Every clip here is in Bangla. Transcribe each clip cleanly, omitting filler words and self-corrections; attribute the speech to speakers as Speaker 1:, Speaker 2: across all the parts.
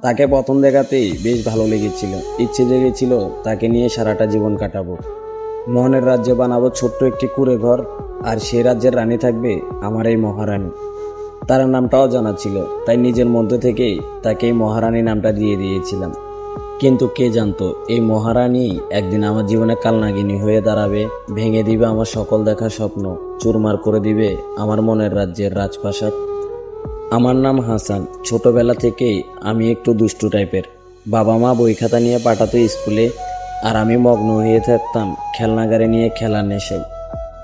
Speaker 1: তাকে প্রথম দেখাতেই বেশ ভালো লেগেছিল। ইচ্ছে জেগেছিল তাকে নিয়ে সারাটা জীবন কাটাবো। মোহনের রাজ্যে বানাবো ছোট্ট একটি কুঁড়ে ঘর, আর সেই রাজ্যের রানী থাকবে আমার এই মহারানী। তার নামটাও জানা ছিল, তাই নিজের মধ্যে থেকেই তাকে এই মহারানী নামটা দিয়ে দিয়েছিলাম। কিন্তু কে জানতো এই মহারানী একদিন আমার জীবনে কালনাগিনী হয়ে দাঁড়াবে, ভেঙে দিবে আমার সকল দেখা স্বপ্ন, চুরমার করে দিবে আমার মনের রাজ্যের রাজপ্রাসাদ। আমার নাম হাসান। ছোটবেলা থেকেই আমি একটু দুষ্টু টাইপের। বাবা মা বই খাতা নিয়ে পাঠাতো স্কুলে, আর আমি মগ্ন হয়ে থাকতাম খেলনা গাড়ি নিয়ে খেলার নেশায়।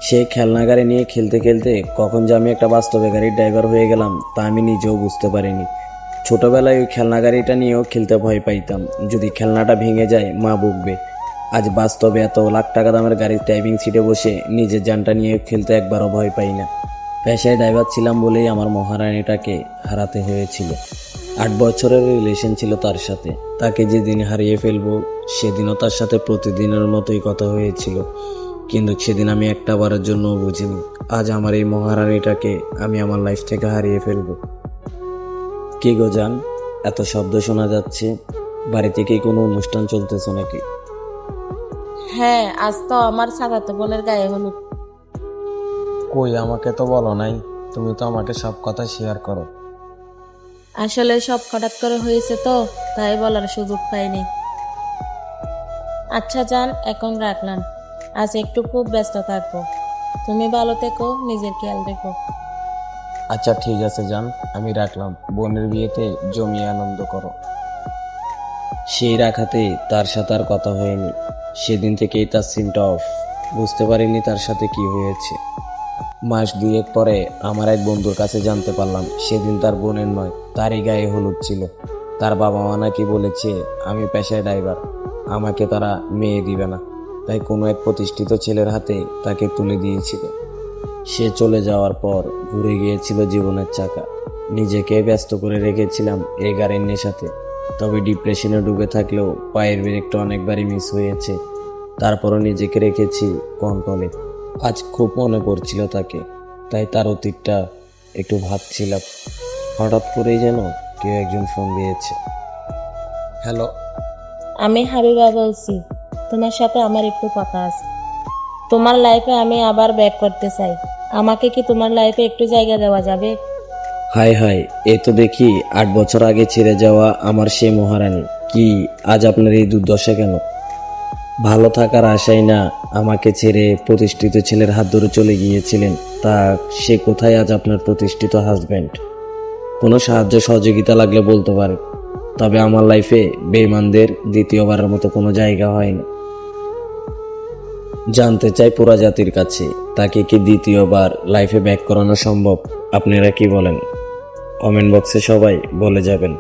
Speaker 1: সেই খেলনা গাড়ি নিয়ে খেলতে খেলতে কখন যে আমি একটা বাস্তবে গাড়ির ড্রাইভার হয়ে গেলাম তা আমি নিজেও বুঝতে পারিনি। ছোটবেলায় ওই খেলনা গাড়িটা নিয়েও খেলতে ভয় পাইতাম, যদি খেলনাটা ভেঙে যায় মা বকবে। আজ বাস্তবে এত লাখ টাকা দামের গাড়ির ড্রাইভিং সিটে বসে নিজের জানটা নিয়ে খেলতে একবারও ভয় পাই না। পেশায় ড্রাইভার ছিলাম বলেই আমার মহারানীটাকে হারাতে হয়েছিল। 8 বছরের রিলেশন ছিল তার সাথে। তাকে যেদিন হারিয়ে ফেলবো সেদিনও তার সাথে প্রতিদিনের মতোই কথা হয়েছিল, কিন্তু সেদিন আমি একটা বারের জন্য বুঝিনি আজ আমার এই মহারানীটাকে আমি আমার লাইফ থেকে হারিয়ে ফেলবো। কি গো জান, এত শব্দ শোনা যাচ্ছে? বাড়িতে কি কোনো অনুষ্ঠান চলতেছে নাকি?
Speaker 2: হ্যাঁ, আজ তো আমার চাচাতো বোনের গায়ে হলুদ।
Speaker 1: কই, আমাকে তো বলো নাই। তুমি তো আমাকে সব কথা শেয়ার করো।
Speaker 2: আসলে সব হঠাৎ করে হয়েছে তো, তাই বলার সুযোগ পাইনি। আচ্ছা জান, এখন রাখলাম। আজ একটু খুব ব্যস্ত থাকবো। তুমি ভালো থেকো, নিজের খেয়াল রেখো।
Speaker 1: আচ্ছা ঠিক আছে জান, আমি রাখলাম। বোনের বিয়েতে জমিয়ে আনন্দ করো। সেই রাখাতে তার সাথে আর কথা হয়নি। সেদিন থেকেই তার সিমটা অফ। বুঝতে পারিনি তার সাথে কি হয়েছে। মাস 2 পরে আমার এক বন্ধুর কাছে জানতে পারলাম সেদিন তার বোনের নয়, তারই গায়ে হলুদ ছিল। তার বাবা মা নাকি বলেছে আমি পেশায় ড্রাইভার, আমাকে তারা মেয়ে দিবে না, তাই কোনো এক প্রতিষ্ঠিত ছেলের হাতে তাকে তুলে দিয়েছিল। সে চলে যাওয়ার পর ঘুরে গিয়েছিল জীবনের চাকা। নিজেকে ব্যস্ত করে রেখেছিলাম এই গাড়ির নেশাতে। তবে ডিপ্রেশনে ডুবে থাকলেও পায়ের ব্রেকটা অনেকবারই মিস হয়েছে। তারপরও নিজেকে রেখেছি কন্ট্রোলে। আজ খুব মনে পড়ছিল তাকে, তাই তার অতীতটা একটু ভাবছিলাম। হঠাৎ করেই যেন কেউ একজন ফোন দিয়েছে। হ্যালো।
Speaker 2: আমি হাবিবা বলছি। তোমার সাথে আমার একটু কথা আছে। তোমার লাইফে আমি আবার ব্যাক করতে চাই। আমাকে কি তোমার লাইফে একটু জায়গা দেওয়া যাবে?
Speaker 1: হাই হাই, এ তো দেখি 8 বছর আগে ছেড়ে যাওয়া আমার সেই মহারানী। কি আজ আপনার এই দুর্দশা কেন? ভালো থাকার আশায় না আমাকে ছেড়ে প্রতিষ্ঠিত ছেলের হাত ধরে চলে গিয়েছিলেন, তা সে কোথায় আজ আপনার প্রতিষ্ঠিত হাজব্যান্ড? কোনো সাহায্য সহযোগিতা লাগলে বলতে পারেন, তবে আমার লাইফে বেঈমানদের দ্বিতীয়বারের মতো কোনো জায়গা হয় না। জানতে চাই পুরা জাতির কাছে, তাকে কি দ্বিতীয়বার লাইফে ব্যাক করানো সম্ভব? আপনারা কি বলেন? কমেন্ট বক্সে সবাই বলে যাবেন।